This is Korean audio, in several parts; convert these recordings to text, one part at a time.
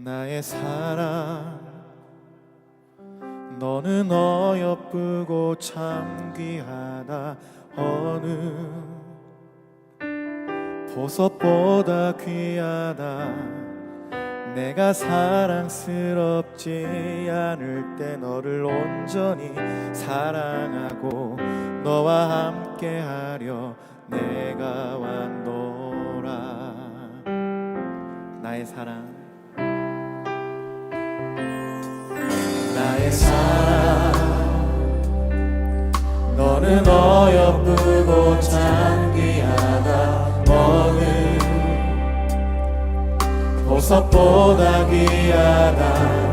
나의 사랑, 너는 어여쁘고 참 귀하다. 어느 보석보다 귀하다. 내가 사랑스럽지 않을 때 너를 온전히 사랑하고 너와 함께하려 내가 왔노라. 나의 사랑, 나의 사랑, 너는 어여쁘고 참 귀하다. 너는 보석보다 귀하다.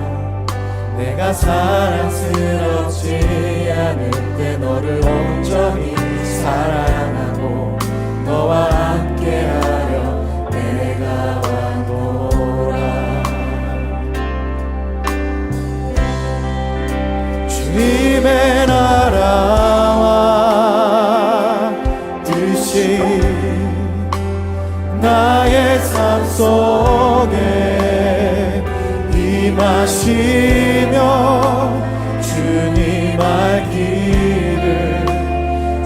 내가 사랑스럽지 않을 때 너를 온전히 사랑하고 너와 함께하려 내가 왔노라. 주님의 나라와 뜻이 나의 삶 속에 임하시며 주님 알기를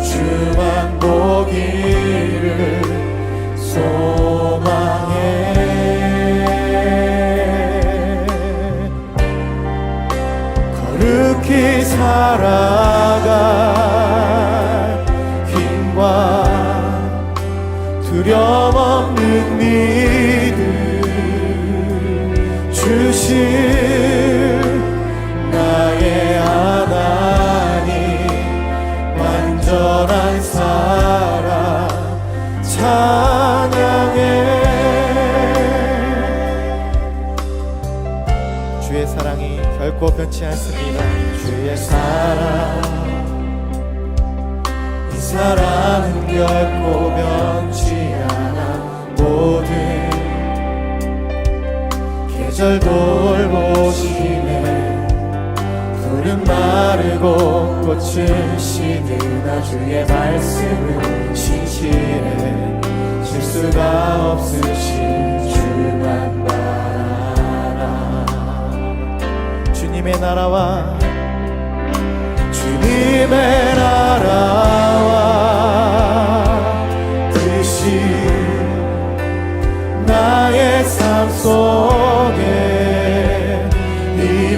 주만 보기를 소망해. 거룩히 살아갈 힘과 두려움 없는 믿음 주실 나의 하나님. 완전한 사랑 찬양해. 주의 사랑이 결코 변치 않습니다. 주의 사랑, 이 사랑은 결코 변치 않아. 모든 계절 돌보시네. 풀은 마르고 꽃은 시드나 주의 말씀은 신실해. 실수가 없으신 주만 바라라. 주님의 나라와 주님의 나라와 뜻이 나의 삶 속에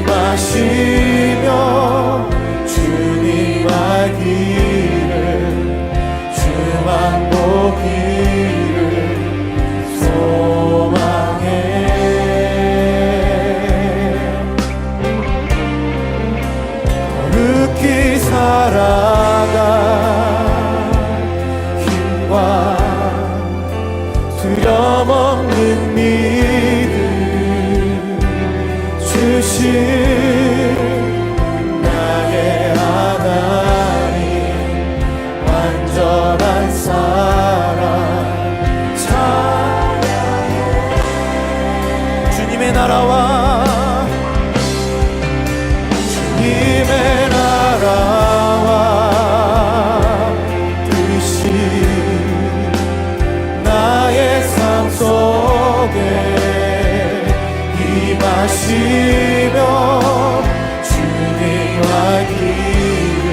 임하시며 주님 알기를 주만 보기를 소망해. 거룩히 살아갈 힘과 두려움 없는 믿음 주신 나의 하나님. 완전한 사랑 찬양해. 주님의 나라와 주님의 나라와 뜻이 나의 삶 속에 임하시며 주님 알기를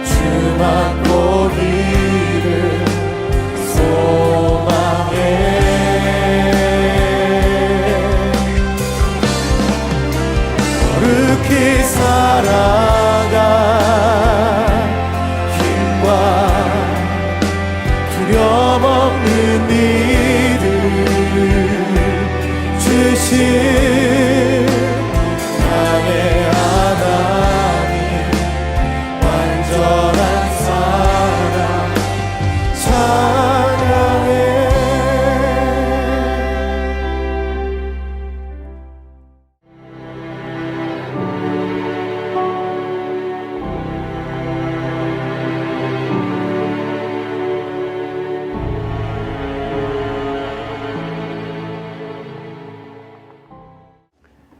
주만 보기를 소망해. 거룩히 살아갈 힘과 두려움 없는 믿음 주신 나의 하나님. 완전한 사랑 찬양해.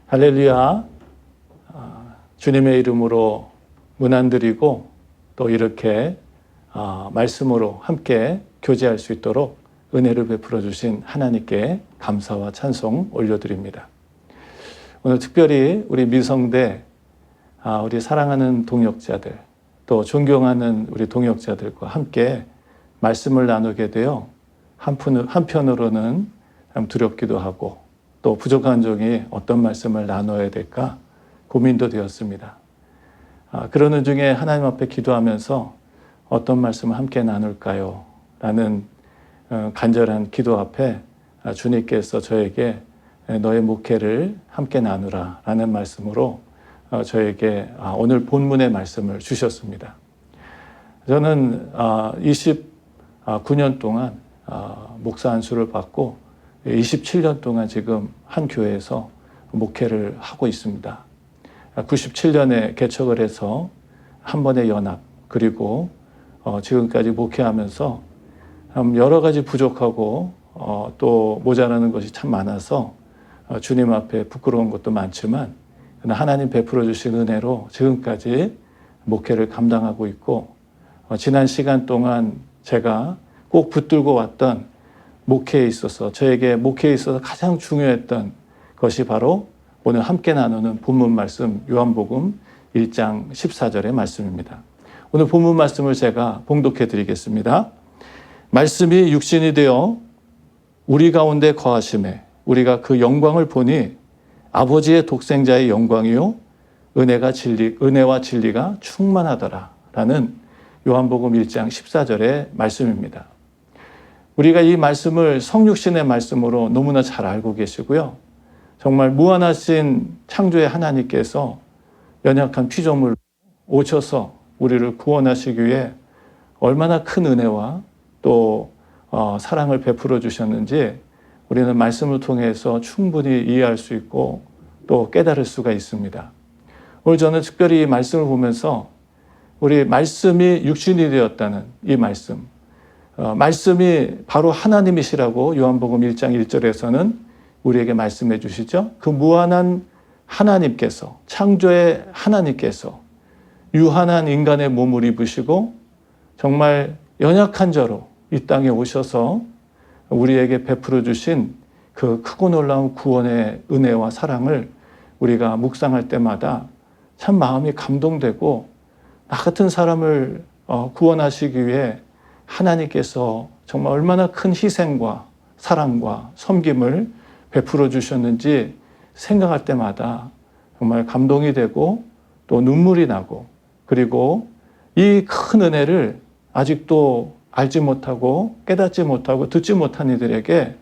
할렐루야. 주님의 이름으로 문안드리고 또 이렇게 말씀으로 함께 교제할 수 있도록 은혜를 베풀어 주신 하나님께 감사와 찬송 올려드립니다. 오늘 특별히 우리 미성대, 우리 사랑하는 동역자들, 또 존경하는 우리 동역자들과 함께 말씀을 나누게 되어 한편으로는 두렵기도 하고 또 부족한 종이 어떤 말씀을 나눠야 될까 고민도 되었습니다. 그러는 중에 하나님 앞에 기도하면서 어떤 말씀을 함께 나눌까요? 라는 간절한 기도 앞에 주님께서 저에게 너의 목회를 함께 나누라 라는 말씀으로 저에게 오늘 본문의 말씀을 주셨습니다. 저는 29년 동안 목사 안수를 받고 27년 동안 지금 한 교회에서 목회를 하고 있습니다. 97년에 개척을 해서 한 번의 연합, 그리고 지금까지 목회하면서 여러 가지 부족하고 또 모자라는 것이 참 많아서 주님 앞에 부끄러운 것도 많지만 하나님 베풀어 주신 은혜로 지금까지 목회를 감당하고 있고, 지난 시간 동안 제가 꼭 붙들고 왔던 목회에 있어서, 저에게 목회에 있어서 가장 중요했던 것이 바로 오늘 함께 나누는 본문 말씀 요한복음 1장 14절의 말씀입니다. 오늘 본문 말씀을 제가 봉독해 드리겠습니다. 말씀이 육신이 되어 우리 가운데 거하심에 우리가 그 영광을 보니 아버지의 독생자의 영광이요 은혜와 진리가 충만하더라 라는 요한복음 1장 14절의 말씀입니다. 우리가 이 말씀을 성육신의 말씀으로 너무나 잘 알고 계시고요. 정말 무한하신 창조의 하나님께서 연약한 피조물로 오셔서 우리를 구원하시기 위해 얼마나 큰 은혜와 또 사랑을 베풀어 주셨는지 우리는 말씀을 통해서 충분히 이해할 수 있고 또 깨달을 수가 있습니다. 오늘 저는 특별히 이 말씀을 보면서 우리 말씀이 육신이 되었다는 이 말씀, 말씀이 바로 하나님이시라고 요한복음 1장 1절에서는 우리에게 말씀해 주시죠. 그 무한한 하나님께서, 창조의 하나님께서 유한한 인간의 몸을 입으시고 정말 연약한 자로 이 땅에 오셔서 우리에게 베풀어 주신 그 크고 놀라운 구원의 은혜와 사랑을 우리가 묵상할 때마다 참 마음이 감동되고, 나 같은 사람을 구원하시기 위해 하나님께서 정말 얼마나 큰 희생과 사랑과 섬김을 베풀어 주셨는지 생각할 때마다 정말 감동이 되고 또 눈물이 나고, 그리고 이 큰 은혜를 아직도 알지 못하고 깨닫지 못하고 듣지 못한 이들에게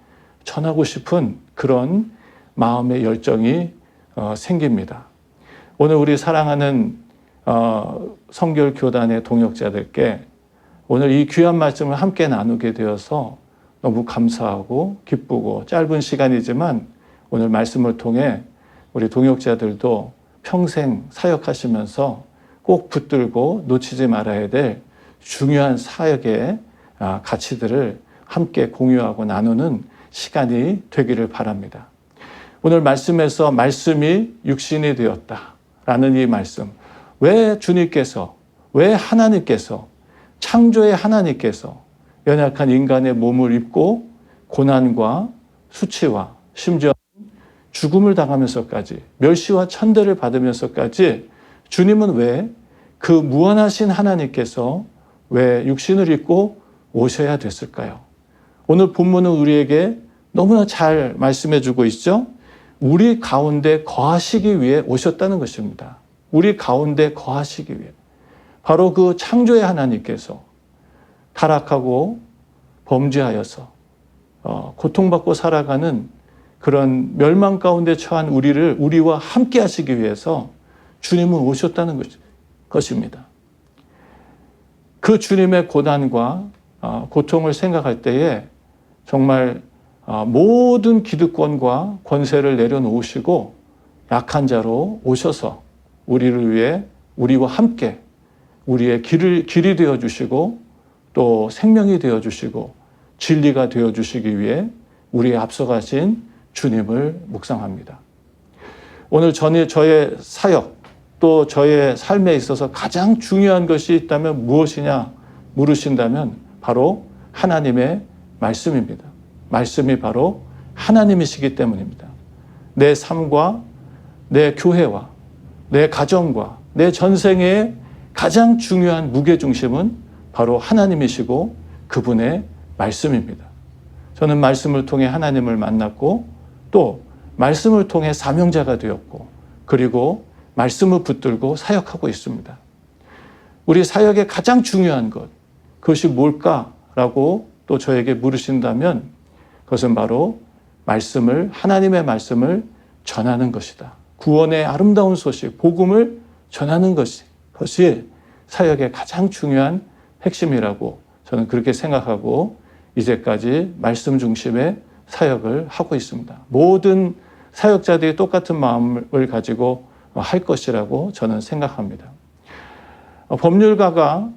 전하고 싶은 그런 마음의 열정이 생깁니다. 오늘 우리 사랑하는 성결교단의 동역자들께 오늘 이 귀한 말씀을 함께 나누게 되어서 너무 감사하고 기쁘고, 짧은 시간이지만 오늘 말씀을 통해 우리 동역자들도 평생 사역하시면서 꼭 붙들고 놓치지 말아야 될 중요한 사역의 가치들을 함께 공유하고 나누는 시간이 되기를 바랍니다. 오늘 말씀에서 말씀이 육신이 되었다라는 이 말씀, 왜 주님께서, 왜 하나님께서, 창조의 하나님께서 연약한 인간의 몸을 입고 고난과 수치와 심지어 죽음을 당하면서까지, 멸시와 천대를 받으면서까지 주님은 왜 그 무한하신 하나님께서 왜 육신을 입고 오셔야 됐을까요? 오늘 본문은 우리에게 너무나 잘 말씀해 주고 있죠. 우리 가운데 거하시기 위해 오셨다는 것입니다. 우리 가운데 거하시기 위해. 바로 그 창조의 하나님께서 타락하고 범죄하여서 고통받고 살아가는 그런 멸망 가운데 처한 우리와 함께 하시기 위해서 주님은 오셨다는 것입니다. 그 주님의 고난과 고통을 생각할 때에 정말 모든 기득권과 권세를 내려놓으시고 약한 자로 오셔서 우리를 위해, 우리와 함께 우리의 길이 되어주시고 또 생명이 되어주시고 진리가 되어주시기 위해 우리의 앞서가신 주님을 묵상합니다. 오늘 저의 사역 또 저의 삶에 있어서 가장 중요한 것이 있다면 무엇이냐 물으신다면 바로 하나님의 말씀입니다. 말씀이 바로 하나님이시기 때문입니다. 내 삶과 내 교회와 내 가정과 내 전생의 가장 중요한 무게중심은 바로 하나님이시고 그분의 말씀입니다. 저는 말씀을 통해 하나님을 만났고 또 말씀을 통해 사명자가 되었고 그리고 말씀을 붙들고 사역하고 있습니다. 우리 사역의 가장 중요한 것, 그것이 뭘까라고 또 저에게 물으신다면 그것은 바로 하나님의 말씀을 전하는 것이다. 구원의 아름다운 소식, 복음을 전하는 그것이 사역의 가장 중요한 핵심이라고 저는 그렇게 생각하고 이제까지 말씀 중심의 사역을 하고 있습니다. 모든 사역자들이 똑같은 마음을 가지고 할 것이라고 저는 생각합니다. 법률가가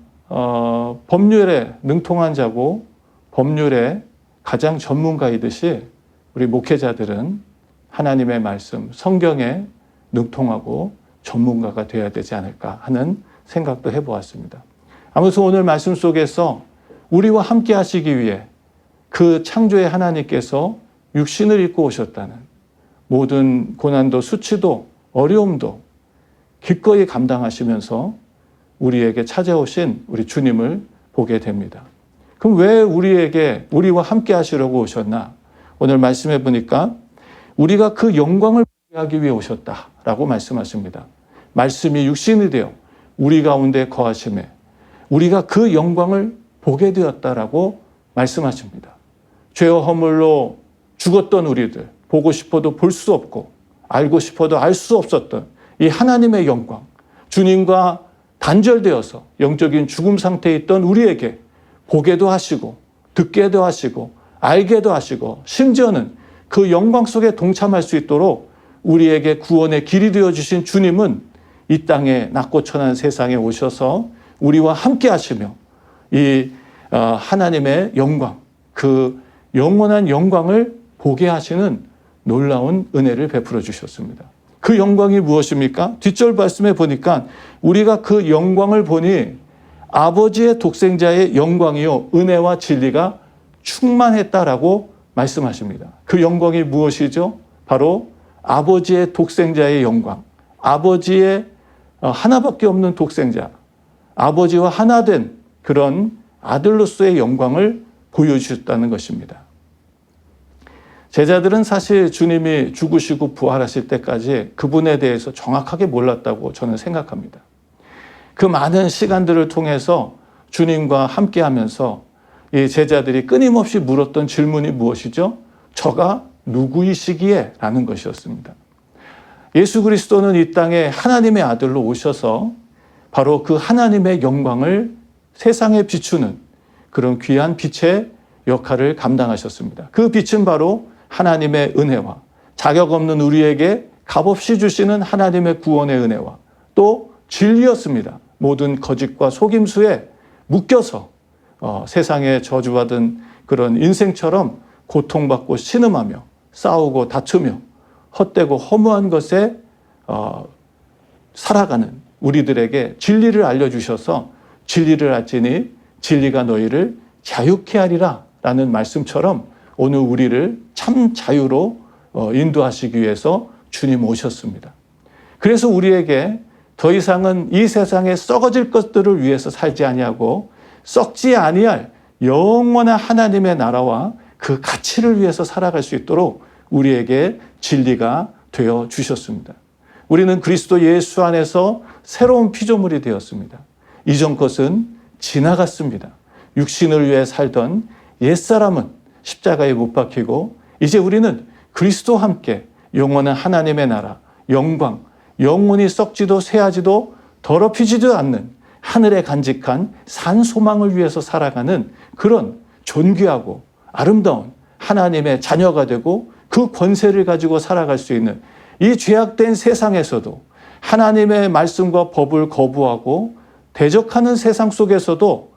법률에 능통한 자고 법률의 가장 전문가이듯이 우리 목회자들은 하나님의 말씀, 성경에 능통하고 전문가가 되어야 되지 않을까 하는 생각도 해보았습니다. 아무튼 오늘 말씀 속에서 우리와 함께 하시기 위해 그 창조의 하나님께서 육신을 입고 오셨다는 모든 고난도 수치도 어려움도 기꺼이 감당하시면서 우리에게 찾아오신 우리 주님을 보게 됩니다. 그럼 왜 우리와 함께 하시려고 오셨나? 오늘 말씀해 보니까 우리가 그 영광을 보게 하기 위해 오셨다라고 말씀하십니다. 말씀이 육신이 되어 우리 가운데 거하심에 우리가 그 영광을 보게 되었다라고 말씀하십니다. 죄와 허물로 죽었던 우리들, 보고 싶어도 볼 수 없고 알고 싶어도 알 수 없었던 이 하나님의 영광, 주님과 단절되어서 영적인 죽음 상태에 있던 우리에게 보게도 하시고 듣게도 하시고 알게도 하시고 심지어는 그 영광 속에 동참할 수 있도록 우리에게 구원의 길이 되어주신 주님은 이 땅에 낮고 천한 세상에 오셔서 우리와 함께 하시며 이 하나님의 영광, 그 영원한 영광을 보게 하시는 놀라운 은혜를 베풀어 주셨습니다. 그 영광이 무엇입니까? 뒷절 말씀에 보니까 우리가 그 영광을 보니 아버지의 독생자의 영광이요 은혜와 진리가 충만했다라고 말씀하십니다. 그 영광이 무엇이죠? 바로 아버지의 독생자의 영광, 아버지의 하나밖에 없는 독생자, 아버지와 하나 된 그런 아들로서의 영광을 보여주셨다는 것입니다. 제자들은 사실 주님이 죽으시고 부활하실 때까지 그분에 대해서 정확하게 몰랐다고 저는 생각합니다. 그 많은 시간들을 통해서 주님과 함께하면서 이 제자들이 끊임없이 물었던 질문이 무엇이죠? 저가 누구이시기에? 라는 것이었습니다. 예수 그리스도는 이 땅에 하나님의 아들로 오셔서 바로 그 하나님의 영광을 세상에 비추는 그런 귀한 빛의 역할을 감당하셨습니다. 그 빛은 바로 하나님의 은혜와 자격 없는 우리에게 값없이 주시는 하나님의 구원의 은혜와 또 진리였습니다. 모든 거짓과 속임수에 묶여서 세상에 저주받은 그런 인생처럼 고통받고 신음하며 싸우고 다투며 헛되고 허무한 것에 살아가는 우리들에게 진리를 알려주셔서 진리를 알지니 진리가 너희를 자유케 하리라 라는 말씀처럼 오늘 우리를 참 자유로 인도하시기 위해서 주님 오셨습니다. 그래서 우리에게 더 이상은 이 세상에 썩어질 것들을 위해서 살지 아니하고 썩지 아니할 영원한 하나님의 나라와 그 가치를 위해서 살아갈 수 있도록 우리에게 진리가 되어 주셨습니다. 우리는 그리스도 예수 안에서 새로운 피조물이 되었습니다. 이전 것은 지나갔습니다. 육신을 위해 살던 옛사람은 십자가에 못 박히고 이제 우리는 그리스도와 함께 영원한 하나님의 나라, 영광, 영원히 썩지도 쇠하지도 더럽히지도 않는 하늘에 간직한 산 소망을 위해서 살아가는 그런 존귀하고 아름다운 하나님의 자녀가 되고 그 권세를 가지고 살아갈 수 있는 이 죄악된 세상에서도 하나님의 말씀과 법을 거부하고 대적하는 세상 속에서도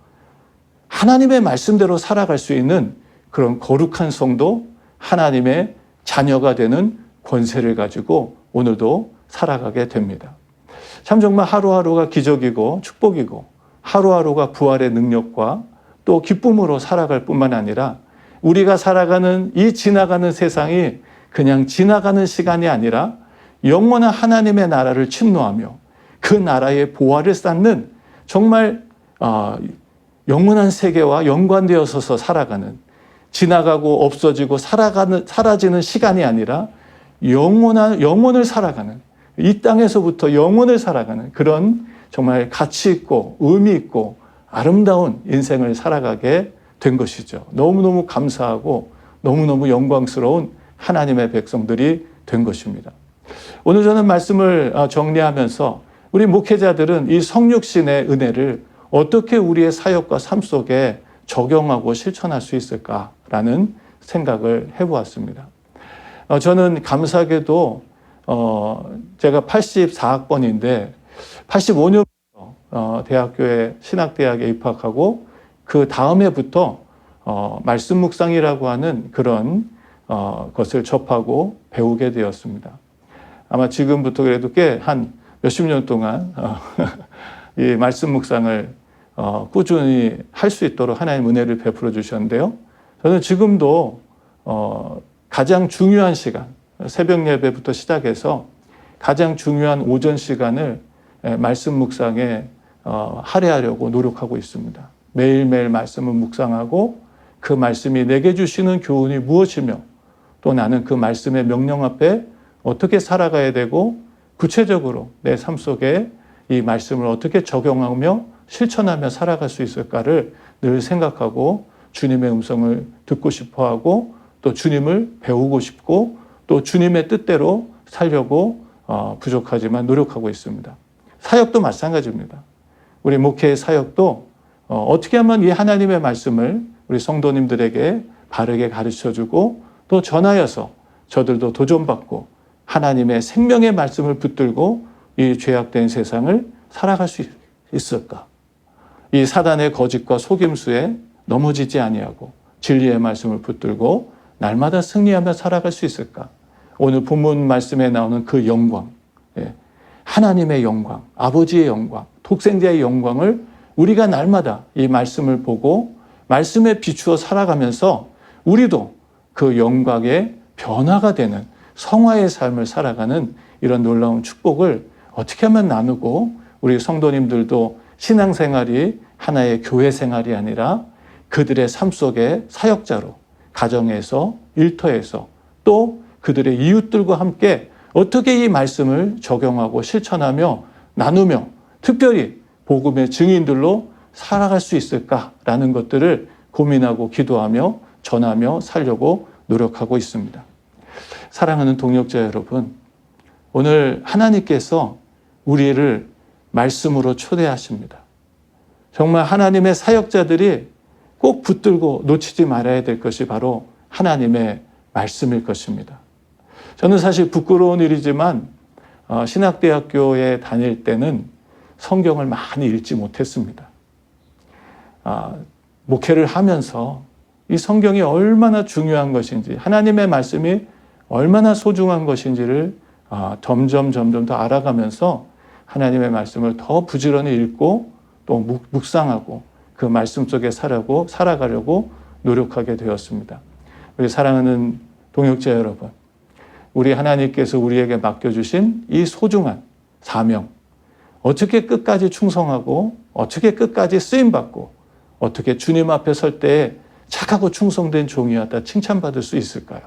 하나님의 말씀대로 살아갈 수 있는 그런 거룩한 성도, 하나님의 자녀가 되는 권세를 가지고 오늘도 살아가게 됩니다. 참 정말 하루하루가 기적이고 축복이고 하루하루가 부활의 능력과 또 기쁨으로 살아갈 뿐만 아니라 우리가 살아가는 이 지나가는 세상이 그냥 지나가는 시간이 아니라 영원한 하나님의 나라를 침노하며 그 나라의 보화를 쌓는 정말 영원한 세계와 연관되어서 살아가는, 지나가고 없어지고 사라지는 시간이 아니라 영원을 살아가는, 이 땅에서부터 영원을 살아가는 그런 정말 가치 있고 의미 있고 아름다운 인생을 살아가게 된 것이죠. 너무너무 감사하고 너무너무 영광스러운 하나님의 백성들이 된 것입니다. 오늘 저는 말씀을 정리하면서 우리 목회자들은 이 성육신의 은혜를 어떻게 우리의 사역과 삶 속에 적용하고 실천할 수 있을까라는 생각을 해보았습니다. 저는 감사하게도 제가 84학번인데 85년부터 대학교에 신학대학에 입학하고 그 다음 해부터 말씀 묵상이라고 하는 그런 것을 접하고 배우게 되었습니다. 아마 지금부터 그래도 꽤 한 몇십 년 동안 이 말씀 묵상을 꾸준히 할 수 있도록 하나님 은혜를 베풀어 주셨는데요. 저는 지금도 가장 중요한 시간, 새벽 예배부터 시작해서 가장 중요한 오전 시간을 말씀 묵상에 할애하려고 노력하고 있습니다. 매일매일 말씀을 묵상하고 그 말씀이 내게 주시는 교훈이 무엇이며 또 나는 그 말씀의 명령 앞에 어떻게 살아가야 되고 구체적으로 내 삶 속에 이 말씀을 어떻게 적용하며 실천하며 살아갈 수 있을까를 늘 생각하고 주님의 음성을 듣고 싶어하고 또 주님을 배우고 싶고 또 주님의 뜻대로 살려고 부족하지만 노력하고 있습니다. 사역도 마찬가지입니다. 우리 목회의 사역도 어떻게 하면 이 하나님의 말씀을 우리 성도님들에게 바르게 가르쳐주고 또 전하여서 저들도 도전받고 하나님의 생명의 말씀을 붙들고 이 죄악된 세상을 살아갈 수 있을까? 이 사단의 거짓과 속임수에 넘어지지 아니하고 진리의 말씀을 붙들고 날마다 승리하며 살아갈 수 있을까? 오늘 본문 말씀에 나오는 그 영광, 하나님의 영광, 아버지의 영광, 독생자의 영광을 우리가 날마다 이 말씀을 보고 말씀에 비추어 살아가면서 우리도 그 영광의 변화가 되는 성화의 삶을 살아가는 이런 놀라운 축복을 어떻게 하면 나누고 우리 성도님들도 신앙생활이 하나의 교회 생활이 아니라 그들의 삶 속에 사역자로 가정에서 일터에서 또 그들의 이웃들과 함께 어떻게 이 말씀을 적용하고 실천하며 나누며 특별히 복음의 증인들로 살아갈 수 있을까라는 것들을 고민하고 기도하며 전하며 살려고 노력하고 있습니다. 사랑하는 동역자 여러분, 오늘 하나님께서 우리를 말씀으로 초대하십니다. 정말 하나님의 사역자들이 꼭 붙들고 놓치지 말아야 될 것이 바로 하나님의 말씀일 것입니다. 저는 사실 부끄러운 일이지만 신학대학교에 다닐 때는 성경을 많이 읽지 못했습니다. 목회를 하면서 이 성경이 얼마나 중요한 것인지, 하나님의 말씀이 얼마나 소중한 것인지를 점점 더 알아가면서 하나님의 말씀을 더 부지런히 읽고 또 묵상하고 그 말씀 속에 살아가려고 노력하게 되었습니다. 우리 사랑하는 동역자 여러분, 우리 하나님께서 우리에게 맡겨주신 이 소중한 사명, 어떻게 끝까지 충성하고 어떻게 끝까지 쓰임받고 어떻게 주님 앞에 설 때에 착하고 충성된 종이었다 칭찬받을 수 있을까요?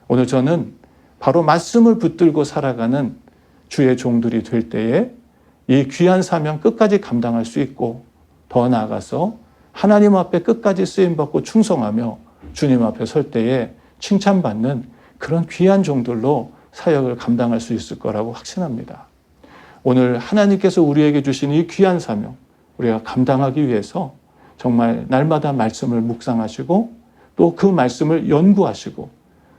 오늘 저는 바로 말씀을 붙들고 살아가는 주의 종들이 될 때에 이 귀한 사명 끝까지 감당할 수 있고 더 나아가서 하나님 앞에 끝까지 쓰임받고 충성하며 주님 앞에 설 때에 칭찬받는 그런 귀한 종들로 사역을 감당할 수 있을 거라고 확신합니다. 오늘 하나님께서 우리에게 주신 이 귀한 사명 우리가 감당하기 위해서 정말 날마다 말씀을 묵상하시고 또 그 말씀을 연구하시고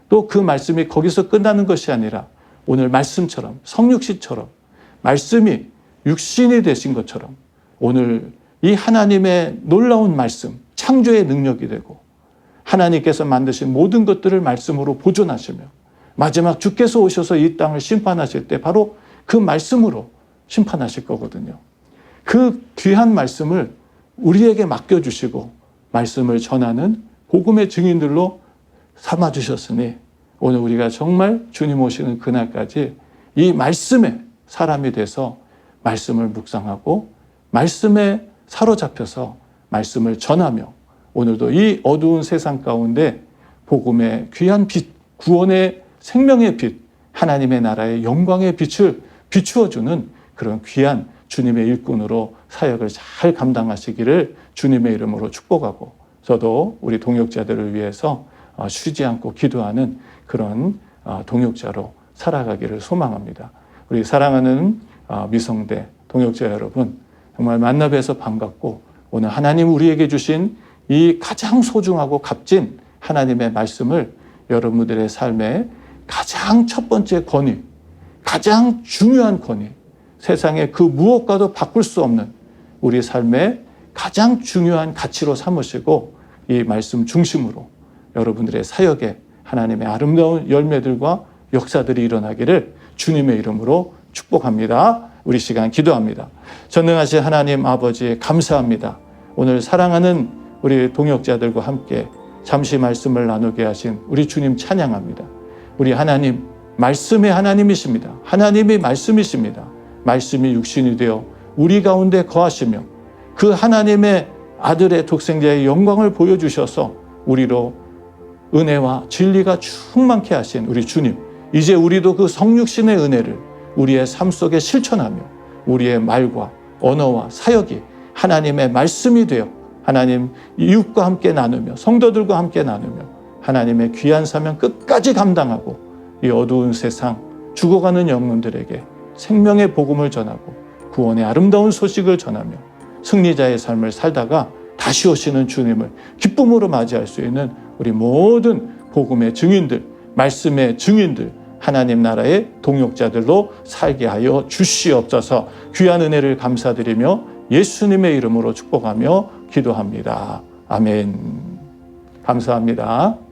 또 그 말씀이 거기서 끝나는 것이 아니라 오늘 말씀처럼 성육신처럼 말씀이 육신이 되신 것처럼 오늘 이 하나님의 놀라운 말씀, 창조의 능력이 되고 하나님께서 만드신 모든 것들을 말씀으로 보존하시며 마지막 주께서 오셔서 이 땅을 심판하실 때 바로 그 말씀으로 심판하실 거거든요. 그 귀한 말씀을 우리에게 맡겨주시고 말씀을 전하는 복음의 증인들로 삼아주셨으니 오늘 우리가 정말 주님 오시는 그날까지 이 말씀의 사람이 돼서 말씀을 묵상하고 말씀에 사로잡혀서 말씀을 전하며 오늘도 이 어두운 세상 가운데 복음의 귀한 빛, 구원의 생명의 빛, 하나님의 나라의 영광의 빛을 비추어주는 그런 귀한 주님의 일꾼으로 사역을 잘 감당하시기를 주님의 이름으로 축복하고, 저도 우리 동역자들을 위해서 쉬지 않고 기도하는 그런 동역자로 살아가기를 소망합니다. 우리 사랑하는 미성대 동역자 여러분, 정말 만나 뵈서 반갑고, 오늘 하나님 우리에게 주신 이 가장 소중하고 값진 하나님의 말씀을 여러분들의 삶에 가장 첫 번째 권위, 가장 중요한 권위, 세상에 그 무엇과도 바꿀 수 없는 우리 삶의 가장 중요한 가치로 삼으시고 이 말씀 중심으로 여러분들의 사역에 하나님의 아름다운 열매들과 역사들이 일어나기를 주님의 이름으로 축복합니다. 우리 시간 기도합니다. 전능하신 하나님 아버지 감사합니다. 오늘 사랑하는 우리 동역자들과 함께 잠시 말씀을 나누게 하신 우리 주님 찬양합니다. 우리 하나님, 말씀의 하나님이십니다. 하나님이 말씀이십니다. 말씀이 육신이 되어 우리 가운데 거하시며 그 하나님의 아들의 독생자의 영광을 보여주셔서 우리로 은혜와 진리가 충만케 하신 우리 주님, 이제 우리도 그 성육신의 은혜를 우리의 삶 속에 실천하며 우리의 말과 언어와 사역이 하나님의 말씀이 되어 하나님 이웃과 함께 나누며 성도들과 함께 나누며 하나님의 귀한 사명 끝까지 감당하고 이 어두운 세상 죽어가는 영혼들에게 생명의 복음을 전하고 구원의 아름다운 소식을 전하며 승리자의 삶을 살다가 다시 오시는 주님을 기쁨으로 맞이할 수 있는 우리 모든 복음의 증인들, 말씀의 증인들, 하나님 나라의 동역자들로 살게 하여 주시옵소서. 귀한 은혜를 감사드리며 예수님의 이름으로 축복하며 기도합니다. 아멘. 감사합니다.